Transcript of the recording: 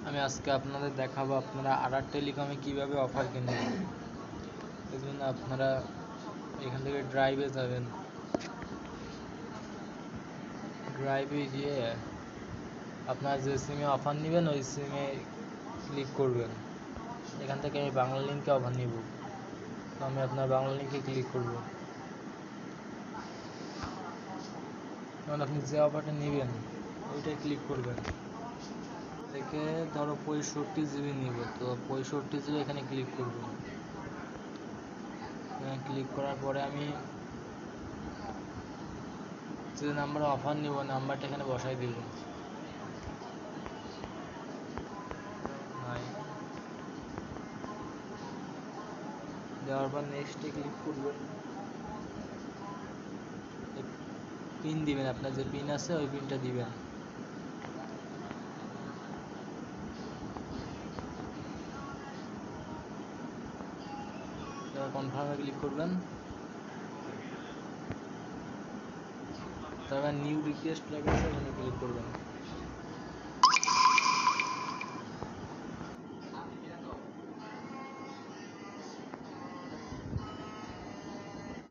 আমি আজকে আপনাদের দেখাবো আপনারা আদার টেলিকমে কিভাবে অফার কিনবেন। এই জন্য আপনারা এখান থেকে ড্রাইভে যাবেন। ড্রাইভে গিয়ে আপনারা যে সিমে অফার নেবেন ওই সিমে ক্লিক করবেন। এখান থেকে আমি বাংলা লিঙ্কে অফার নিব, তো আমি আপনার বাংলা লিঙ্কে ক্লিক করব। তখন আপনি যে অফারটা নেবেন ওইটাই ক্লিক করবেন। দেখে ধরো 65 জিবি নিব, তো 65 জিবি এখানে ক্লিক করব। ক্লিক করার পরে আমি যে নাম্বারে অফার নিব নাম্বারটা এখানে বসাই দিব। দেওয়ার পর নেক্সটে ক্লিক করবেন। পিন দিবেন, আপনার যে পিন আছে ওই পিনটা দিবেন। কনফার্মে ক্লিক করবেন, তারপর নিউ রিকোয়েস্ট লেখা আছে ওখানে ক্লিক করবেন।